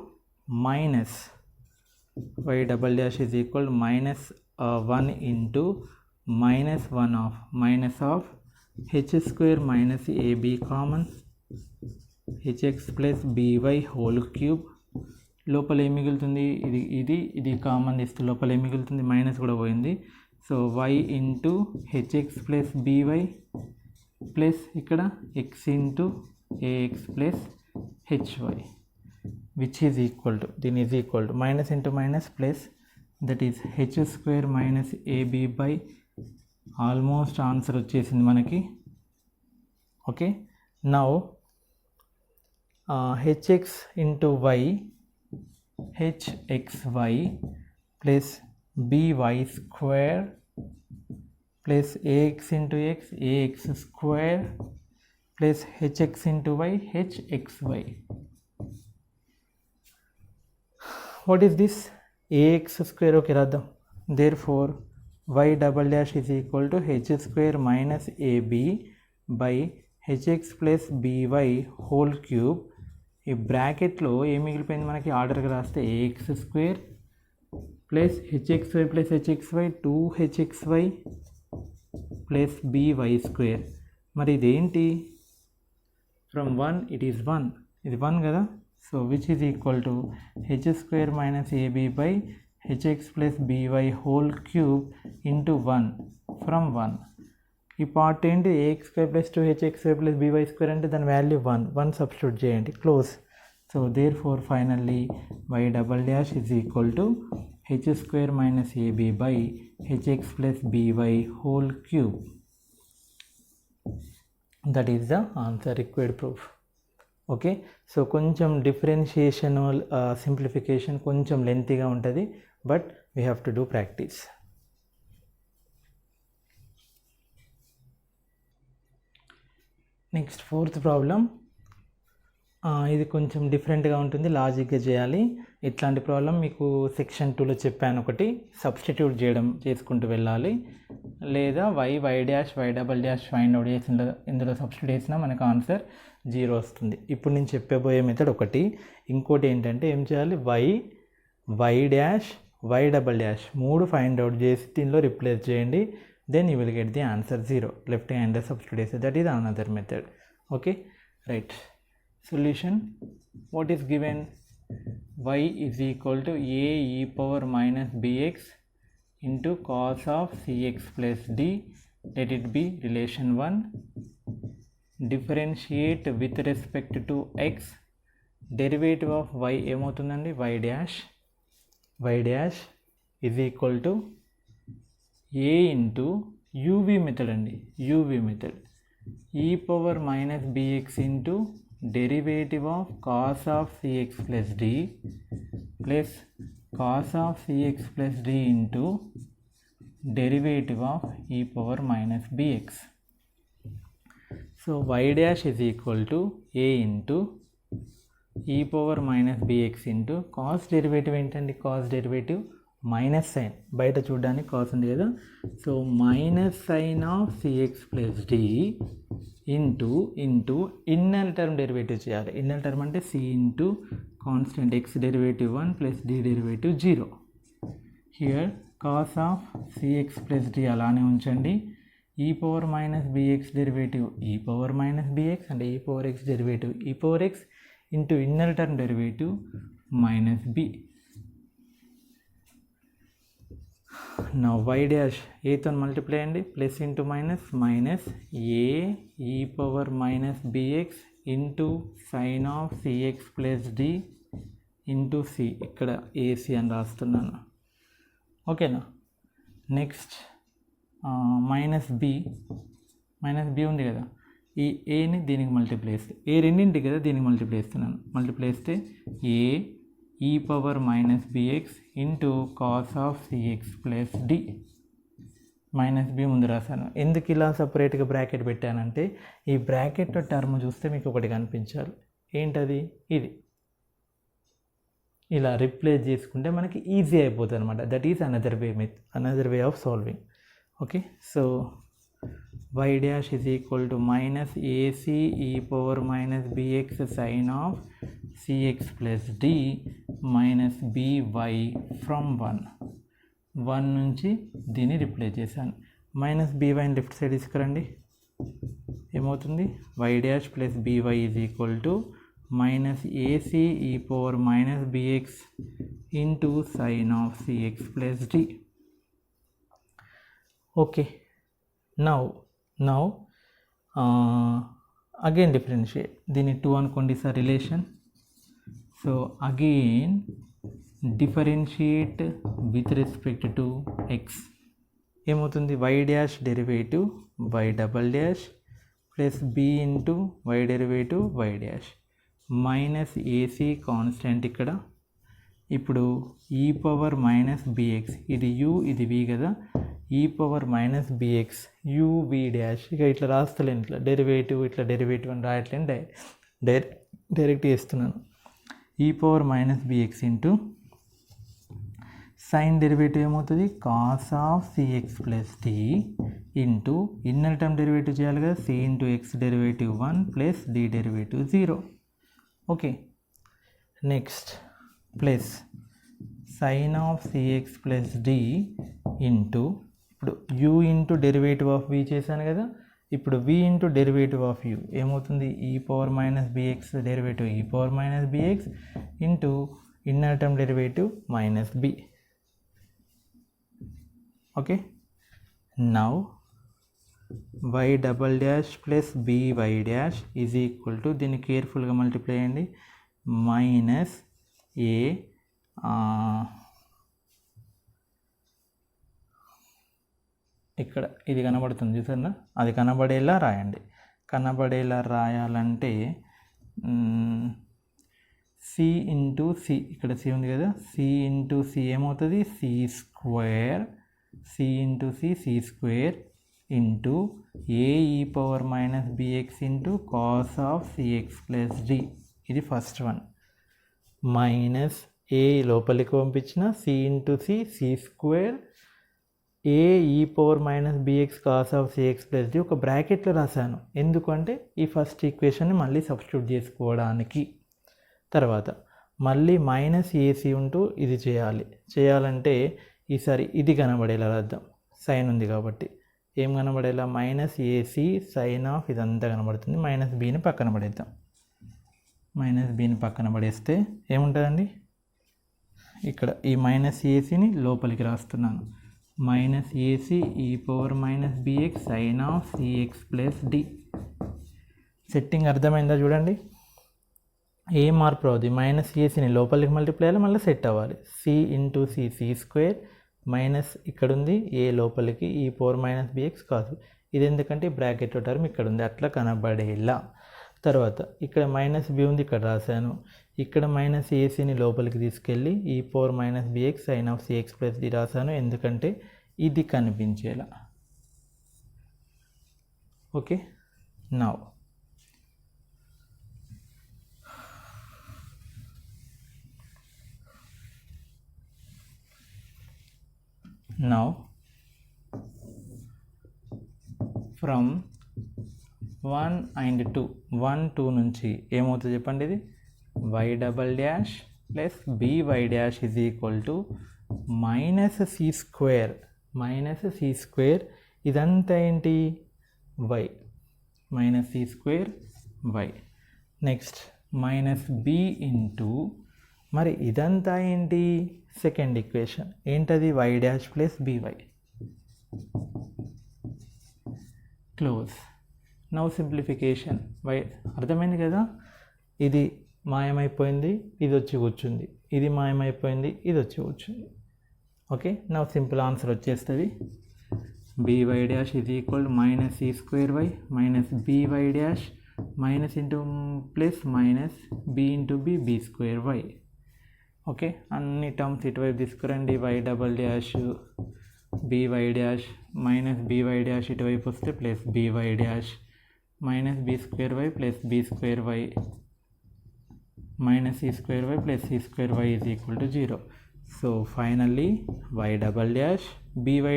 Minus y double dash is equal to minus 1 into minus 1 of minus of h square minus ab common hx plus by whole cube. లోపల ఏం మిగులుతుంది? ఇది కామన్ తీస్తే లోపల ఏం మిగులుతుంది? మైనస్ కూడా పోయింది. So y into h x plus b y plus ఇక్కడ x into a x plus h y which is equal to, దీని is equal to minus into minus plus, that is h square minus AB by, almost answer వచ్చేసింది మనకి. Okay, now h x into y hxy plus by square plus ax into x ax square plus hx into y hxy. What is this? Ax square. Okay, radham. Therefore y double dash is equal to h square minus ab by hx plus by whole cube. ఈ బ్రాకెట్లో ఏం మిగిలిపోయింది మనకి? ఆర్డర్గా రాస్తే ax square plus hxy plus hxy 2hxy plus by square. మరి ఇదేంటి? ఫ్రమ్ 1 ఇట్ ఈస్ 1, ఇది 1 కదా. So which is equal to h square minus AB by HX plus by whole cube into 1 from 1. ఈ పార్ట్ ఏంటి? Ax square plus 2hxy plus by square అంటే దాని వాల్యూ 1 సబ్స్టిట్యూట్ చేయండి, close. So therefore finally y double dash is equal to h square minus AB by HX plus by whole cube. That is the answer, required proof. Okay, so కొంచెం డిఫరెన్షియేషన్ సింప్లిఫికేషన్ కొంచెం లెంతీగా ఉంటుంది, but we have to do practice. Next fourth problem. ఇది కొంచెం డిఫరెంట్గా ఉంటుంది, లాజిక్గా చేయాలి. ఇట్లాంటి ప్రాబ్లం మీకు సెక్షన్ 2లో చెప్పాను ఒకటి, సబ్స్టిట్యూట్ చేసుకుంటూ వెళ్ళాలి, లేదా y dash y double dash find out చేసి ఇందులో సబ్స్టిట్యూట్ చేసినా మనకు ఆన్సర్ 0 వస్తుంది. ఇప్పుడు నేను చెప్పబోయే మెథడ్ ఒకటి. ఇంకోటి ఏంటంటే ఏం చేయాలి? Y dash y double dash 3 find out చేసి దీనిలో రిప్లేస్ చేయండి. Then you will get the answer 0. Left hand substitute. That is another method. Okay, right. Solution. What is given? Y is equal to a e power minus bx into cos of cx plus d. Let it be relation 1. Differentiate with respect to x. Derivative of y ఏమవుతుందండి? y dash is equal to a into u v method అండి, u v method e power minus bx into derivative of cos of CX plus d plus cos of CX plus d into derivative of e power minus b x. So y dash is equal to a into e power minus bx into cos derivative ఏంటండి? కాస్ డెరివేటివ్ మైనస్ సైన్, బయట చూడడానికి కాస్ ఉంది కదా. So minus sine of CX plus d into inner term derivative చేయాలి. ఇన్నర్ టర్మ్ అంటే c into constant x derivative 1 plus d derivative 0. Here cos of CX plus d అలానే ఉంచండి. E power minus bx derivative e power minus bx అంటే e power x derivative e power x into inner term derivative minus b. Now y dash a తో మల్టిప్లై అండి, plus into minus a e power minus bx into sine of CX plus d into c, ఇక్కడ ఏసి అని రాస్తున్నాను. ఓకేనా? నెక్స్ట్ మైనస్ బి ఉంది కదా, ఈ ఏని దీనికి మల్టిప్లై చేస్తే ఏ రెండింటి కదా దీనికి మల్టిప్లై చేస్తున్నాను. మల్టిప్లై చేస్తే a e power minus bx into cos of CX plus d, minus b ముందు రాశాను. ఎందుకు ఇలా సపరేట్గా బ్రాకెట్ పెట్టానంటే ఈ బ్రాకెట్లో టర్మ్ చూస్తే మీకు ఒకటి కనిపించాలి. ఏంటది? ఇది ఇలా రిప్లేస్ చేసుకుంటే మనకి ఈజీ అయిపోతుంది అనమాట. That is another way of solving. Okay, so y dash is equal to minus ac e power minus bx sin of cx plus d minus by from 1 నుంచి దీన్ని రిప్లేస్ చేశాను. మైనస్ బీవైని లెఫ్ట్ సైడ్ తీసుకురండి. ఏమవుతుంది? y dash plus by is equal to minus ac e power minus bx into sin of cx plus d. Okay, now again differentiate. దీన్ని 2 అనుకోండి సార్ relation. So again differentiate with respect to x. ఏమవుతుంది? y dash derivative y double dash plus b into y derivative y dash minus ac constant ఇక్కడ. ఇప్పుడు ఈ పవర్ మైనస్ బిఎక్స్, ఇది u ఇది v కదా, e power minus bx u v dash. ఇక ఇట్లా రాస్తలేను, ఇట్లా డెరివేటివ్ ఇట్లా డెరివేటివ్ అని రాయట్లేను, డైరెక్ట్ చేస్తున్నాను. E power minus bx into sine derivative ఏమవుతుంది? Cos of CX plus d into inner term derivative చేయాలి కదా, c into x derivative 1 plus d derivative 0. Okay, next plus sine of CX plus d into, ఇప్పుడు u into derivative of v చేశాను కదా, ఇప్పుడు v into derivative of u ఏమవుతుంది? E power minus bx derivative e power minus bx into inner term derivative minus B. Okay, now y double dash plus by dash is equal to, దీన్ని కేర్ఫుల్గా మల్టిప్లై చేయండి, మైనస్ ఏ ఇక్కడ ఇది కనబడుతుంది చూసారా, అది కనబడేలా రాయండి. కనబడేలా రాయాలంటే సి ఇంటూ సి, ఇక్కడ సి ఉంది కదా, సి ఇంటూ సి ఏమవుతుంది? C square, c into c square into a e power minus bx into cos of CX plus d. ఇది ఫస్ట్ వన్. మైనస్ ఏ లోపలికి పంపించిన c into c square a e power minus b x cos of CX plus d ఒక బ్రాకెట్లో రాశాను. ఎందుకంటే ఈ ఫస్ట్ ఈక్వేషన్ని మళ్ళీ సబ్స్టిట్యూట్ చేసుకోవడానికి. తర్వాత మళ్ళీ మైనస్ ఏసీ ఉంటూ ఇది చేయాలంటే ఈసారి ఇది కనబడేలా రాద్దాం, సైన్ ఉంది కాబట్టి. ఏం కనబడేలా? మైనస్ ఏసీ సైన్ ఆఫ్ ఇదంతా కనబడుతుంది. మైనస్ బీని పక్కన పడేద్దాం. మైనస్ బీని పక్కన పడేస్తే ఏముంటుందండి? ఇక్కడ ఈ మైనస్ ఏసీని లోపలికి రాస్తున్నాను, minus ac e power minus bx sine of CX plus d. Setting అర్థమైందా? చూడండి, ఏ మార్పు రావద్దు. మైనస్ ఏసీని లోపలికి మల్టిప్లై అయ్యాలి, మళ్ళీ సెట్ అవ్వాలి. C into c square minus ఇక్కడ ఉంది, ఏ లోపలికి ఈ పవర్ మైనస్ బిఎక్స్ కాదు. ఇది ఎందుకంటే బ్రాకెట్ టర్మ్ ఇక్కడ ఉంది, అట్లా కనబడేలా. తర్వాత ఇక్కడ మైనస్ బి ఉంది, ఇక్కడ రాశాను. ఇక్కడ మైనస్ ఏసీని లోపలికి తీసుకెళ్ళి e power minus bx sine of CX plus d రాశాను, ఎందుకంటే ఇది కనిపించేలా. ఓకే, నౌ ఫ్రమ్ 1 and 2, 1 2 నుంచి ఏమవుతుంది చెప్పండి? ఇది y double dash plus by dash is equal to minus c square, ఇదంతా ఏంటి? y, minus c square y. Next minus b into, మరి ఇదంతా ఏంటి? సెకండ్ ఈక్వేషన్ ఏంటది? y dash plus by. Close. Now simplification. అర్థమైంది కదా? ఇది మాయమైపోయింది, ఇది వచ్చి కూర్చుంది, ఇది మాయమైపోయింది, ఇది వచ్చి కూర్చుంది. ఓకే, నౌ సింపుల్ ఆన్సర్ వచ్చేస్తుంది. by dash is equal minus c square y minus by dash minus into plus minus b into b square y. Okay, అన్ని టర్మ్స్ ఇటువైపు తీసుకురండి. y double dash by dash minus by dash ఇటువైపు వస్తే plus by dash minus b square y plus b square y minus c square y plus c square y is equal to 0. So finally y double dash by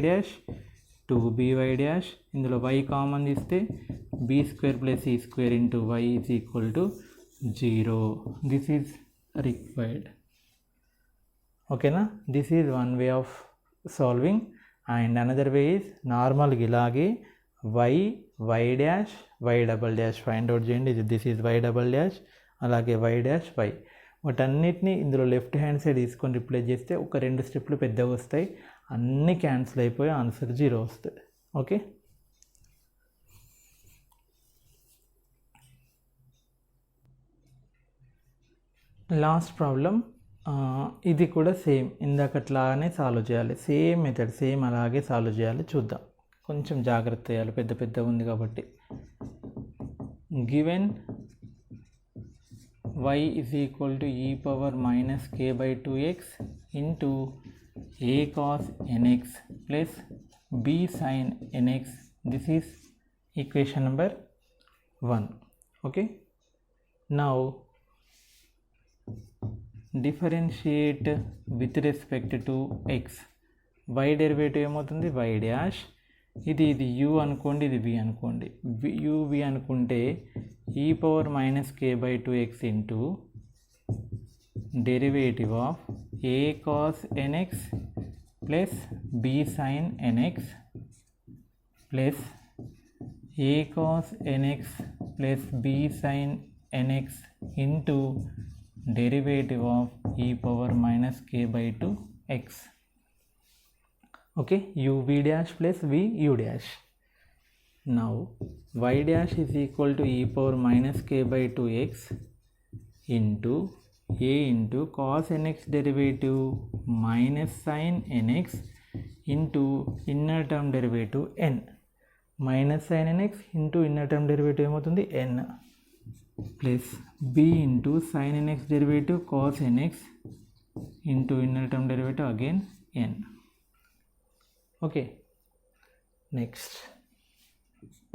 dash 2by dash, ఇందులో y కామన్ తీస్తే b square plus c square into y is equal to 0. This is required. ఓకేనా, this is one way of solving. And another way is నార్మల్గా ఇలాగే y dash y double dash find out చేయండి. This is y double dash, అలాగే y డాష్ y. వాటన్నిటిని ఇందులో లెఫ్ట్ హ్యాండ్ సైడ్ తీసుకొని రిప్లేస్ చేస్తే ఒక 2 స్టెప్లు పెద్దగా వస్తాయి, అన్నీ క్యాన్సిల్ అయిపోయి ఆన్సర్ 0 వస్తుంది. Okay, last problem. ఇది కూడా సేమ్ ఇందాకట్లానే సాల్వ్ చేయాలి, సేమ్ మెథడ్, సేమ్ అలాగే సాల్వ్ చేయాలి. చూద్దాం, కొంచెం జాగ్రత్త చేయాలి, పెద్ద పెద్ద ఉంది కాబట్టి. Given y is equal to e power minus k by 2x into a cos nx plus b sin nx. This is equation number 1. Okay, now differentiate with respect to x. y derivative ఏమవుతుంది, y డాష్. ఇది u అనుకోండి, ఇది v అనుకోండి. v అనుకుంటే e power minus k by 2x into derivative of a cos nx plus b sin nx plus a cos nx plus b sin nx into derivative of e power minus k by 2x. Okay, uv dash plus v u dash. Now y dash is equal to e power minus k by 2x into a into cos nx derivative minus sin nx into inner term derivative n. Minus sin nx into inner term derivative ఏమవుతుంది n plus b into sin nx derivative cos nx into inner term derivative again n. Okay, next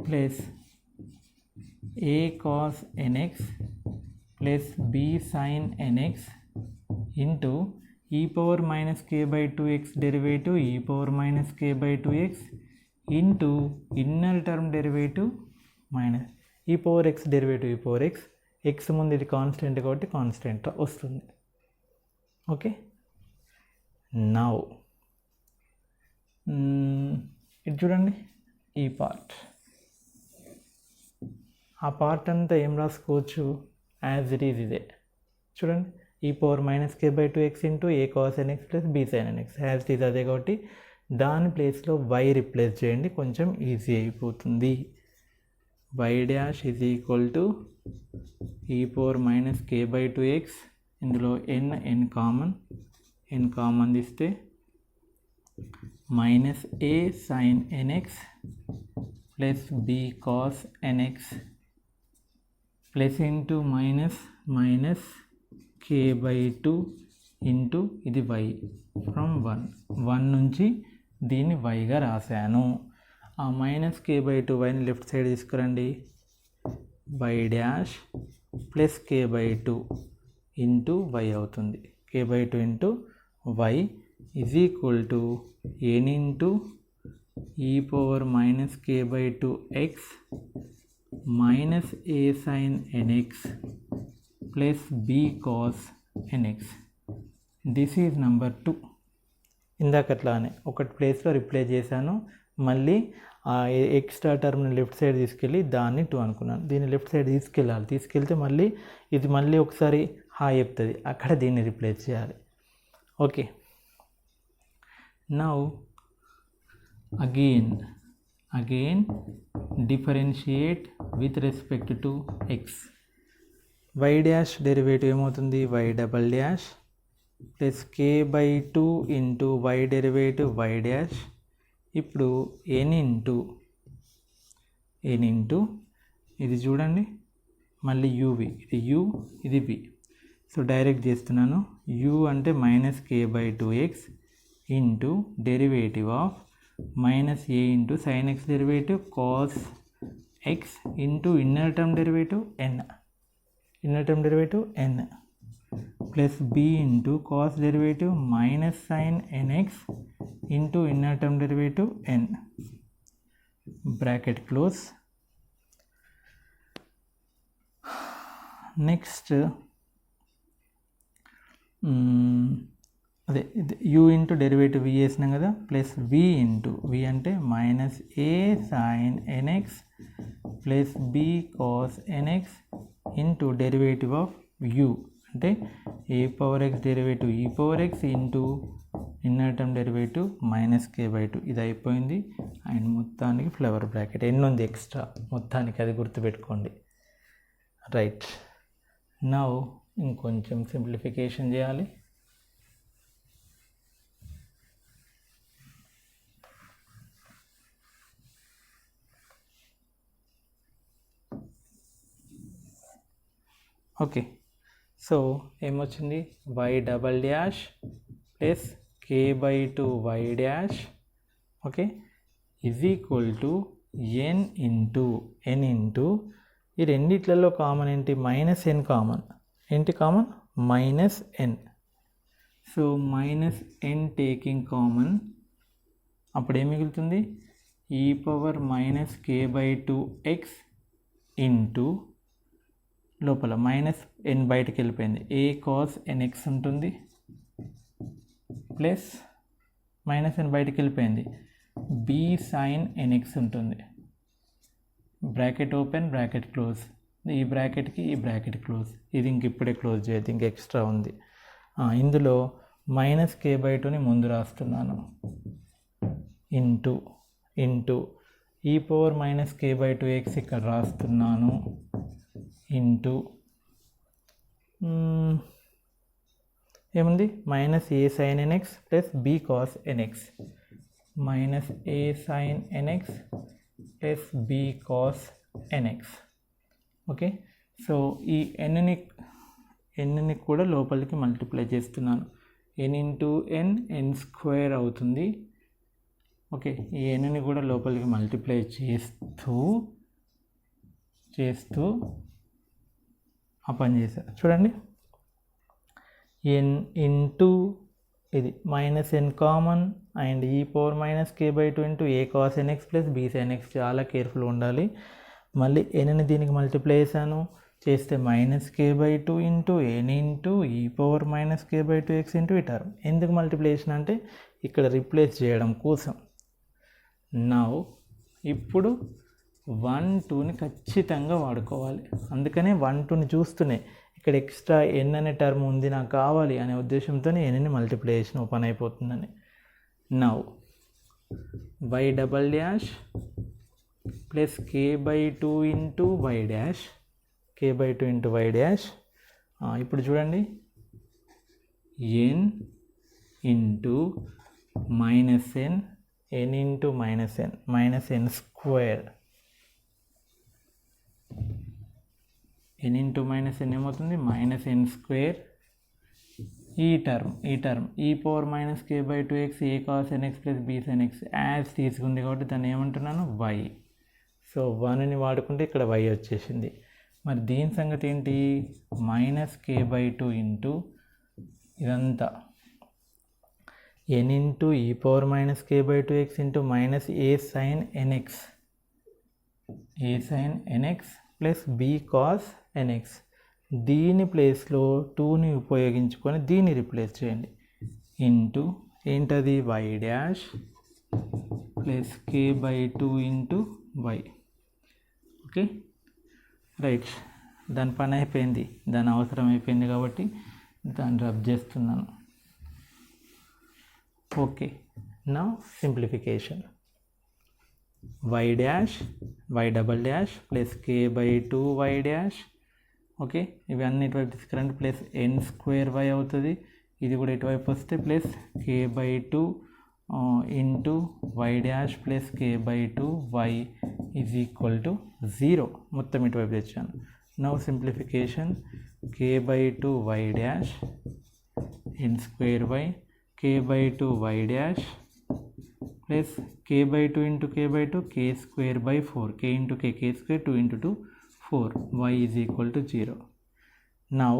plus a cos nx plus b sin nx into e power minus k by 2x derivative e power minus k by 2x into inner term derivative minus e power x derivative e power x. x ముందు ఇది కాన్స్టెంట్ కాబట్టి కాన్స్టెంట్ వస్తుంది. ఓకే, నౌ ఇది చూడండి, ఈ పార్ట్, ఆ పార్ట్ అంతా ఏం రాసుకోవచ్చు, యాజ్ ఇట్ ఈజ్ ఇదే. చూడండి, e power minus k by 2x ఇంటూ a cos nx plus b sine nx, as it is అదే కాబట్టి దాని ప్లేస్లో y రిప్లేస్ చేయండి, కొంచెం ఈజీ అయిపోతుంది. y dash is equal to e power minus k by 2x, ఇందులో n కామన్ తీస్తే minus a sin nx plus b cos nx plus into minus k by 2 into ఇది y from 1 నుంచి దీన్ని yగా రాశాను. ఆ మైనస్ k by 2 yని లెఫ్ట్ సైడ్ తీసుకురండి, y dash plus k by 2 into y అవుతుంది. k by 2 into y is equal to n into e power minus k by 2x minus a sin nx plus b cos nx. This is number 2. ఇందాకట్లానే ఒకటి ప్లేస్లో రిప్లేస్ చేశాను, మళ్ళీ ఆ ఎక్స్ట్రా టర్మ్ని లెఫ్ట్ సైడ్ తీసుకెళ్ళి దాన్ని 2 అనుకున్నాను. దీన్ని లెఫ్ట్ సైడ్ తీసుకెళ్తే మళ్ళీ ఇది మళ్ళీ ఒకసారి హాయ్ చెప్తుంది, అక్కడ దీన్ని రిప్లేస్ చేయాలి. Okay, now again differentiate with respect to x. y dash derivative ఏమవుతుంది, y double dash plus k by 2 into y derivative y dash. ఇప్పుడు n ఇంటూ ఇది చూడండి, మళ్ళీ uv, ఇది u ఇది v. సో డైరెక్ట్ చేస్తున్నాను, u అంటే minus k by 2x into derivative of minus a into sin x derivative cos x into inner term derivative n plus b into cos derivative minus sin nx into inner term derivative n. Bracket close. Next అదే u ఇంటూ డెరివేటివ్ v వేసినాం కదా, ప్లస్ v ఇంటూ v అంటే minus a sin nx plus b cos nx into derivative of u అంటే a power x derivative e power x into inner term derivative minus k/2. ఇది అయిపోయింది. అండ్ మొత్తానికి ఫ్లవర్ బ్రాకెట్ ఎన్ని ఉంది ఎక్స్ట్రా మొత్తానికి, అది గుర్తుపెట్టుకోండి. రైట్, నౌ ఇంకొంచెం సింప్లిఫికేషన్ చేయాలి. ఓకే, సో ఏమొచ్చింది, y double dash plus k/2 y dash okay is equal to n into ఈ రెండిట్లలో కామన్ ఏంటి, మైనస్ n కామన్. ఏంటి common, minus n. So minus n taking common, అప్పుడు ఏం మిగులుతుంది, e power minus k/2x into లోపల మైనస్ n బయటకు వెళ్ళిపోయింది, a cos nx ఉంటుంది ప్లస్ మైనస్ n బయటకు వెళ్ళిపోయింది, b sin nx ఉంటుంది. Bracket open, bracket close. ఈ బ్రాకెట్కి ఈ బ్రాకెట్ క్లోజ్. ఇది ఇంక ఇప్పుడే క్లోజ్ చేయదు, ఇంక ఎక్స్ట్రా ఉంది. ఇందులో మైనస్ k/2ని ముందు రాస్తున్నాను, into e power minus k/2x ఇక్కడ రాస్తున్నాను, ఇంటూ ఏముంది, minus a sin nx plus b cos nx, minus a sin nx plus b cos nx. Okay, so ఈ ఎన్ని కూడా లోపలికి మల్టిప్లై చేస్తున్నాను. n ఇంటూ n స్క్వేర్ అవుతుంది. ఓకే, ఈ ఎన్ని కూడా లోపలికి మల్టిప్లై చేస్తూ ఆ పని చేశారు. చూడండి, n ఇంటూ ఇది మైనస్ n కామన్ అండ్ ఈ power minus k/2 into a cos nx plus b sin nx. చాలా కేర్ఫుల్గా ఉండాలి. మళ్ళీ nని దీనికి మల్టిప్లై చేస్తే minus k/2 into n into e power minus k/2x into ఈ టర్మ్. ఎందుకు మల్టిప్లై చేసిన అంటే ఇక్కడ రీప్లేస్ చేయడం కోసం. నౌ ఇప్పుడు 1 2ని ఖచ్చితంగా వాడుకోవాలి. అందుకనే 1 2ని చూస్తూనే ఇక్కడ ఎక్స్ట్రా n అనే టర్మ్ ఉంది నాకు కావాలి అనే ఉద్దేశంతో nని మల్టిప్లై చేసిన పని అయిపోతుందని. Now y double dash plus k/2 into y dash, k/2 into y dash. ఇప్పుడు చూడండి, n into minus n into minus n square. n into minus n ఏమవుతుంది, మైనస్ n స్క్వేర్. ఈ టర్మ్ ఈ power minus k/2x a cos nx plus b sin x as తీసుకుంది కాబట్టి దాన్ని ఏమంటున్నాను, y. సో 1ని వాడుకుంటే ఇక్కడ y వచ్చేసింది. మరి దీని సంగతి ఏంటి, మైనస్ k/2 ఇంటూ ఇదంతా n into e power minus k/2x into minus a sin nx plus b cos nx. దీని ప్లేస్లో 2ని ఉపయోగించుకొని దీన్ని రిప్లేస్ చేయండి, ఇంటూ ఏంటది, y dash plus k/2 into y. Okay, right, దాని పని అయిపోయింది, దాని అవసరం అయిపోయింది కాబట్టి దాన్ని రబ్ చేస్తున్నాను. Okay, now simplification. y dash y double dash plus k/2 y dash. Okay, ఇవి అన్ని ఇటువైపు తీసుకురండి, ప్లస్ n స్క్వేర్ y అవుతుంది. ఇది కూడా ఇటువైపు వస్తే plus k/2 into y dash plus k/2 y is equal to 0. మొత్తం ఇటువైపు తెచ్చాను. Now simplification, k/2 y dash n square y, k/2 y dash plus k/2 into k/2 k square by 4, k into k square, 2 into 2 4, y is equal to 0. Now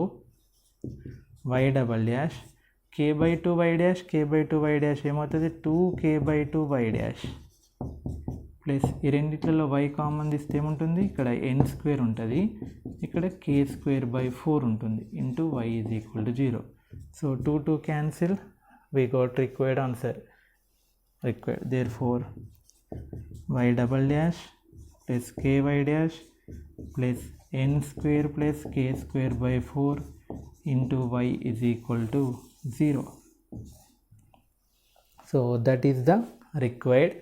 y double dash k/2 y dash, k/2 y dash ఏమవుతుంది, 2k/2 y డాష్ ప్లస్ ఈ రెండిట్లలో y కామన్ తీస్తే ఏముంటుంది, ఇక్కడ n² ఉంటుంది, ఇక్కడ k²/4 ఉంటుంది into y is equal to 0. So 2 cancel, we got required answer. Required, therefore y double dash plus ky dash plus n² plus k²/4 into y is equal to 0. So that is the required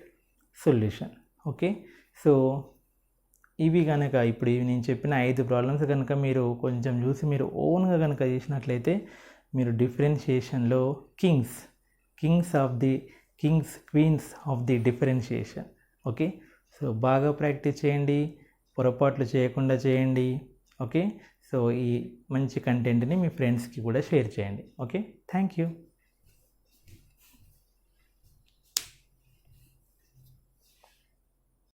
solution. Okay, so ఇవి కనుక ఇప్పుడు నేను చెప్పిన 5 ప్రాబ్లమ్స్ కనుక మీరు కొంచెం చూసి మీరు ఓన్గా కనుక చేసినట్లయితే మీరు డిఫరెన్షియేషన్లో queens of the differentiation. Okay, so బాగా ప్రాక్టీస్ చేయండి, పొరపాట్లు చేయకుండా చేయండి. ఓకే, సో ఈ మంచి కంటెంట్ని మీ ఫ్రెండ్స్కి కూడా షేర్ చేయండి. Okay, thank you.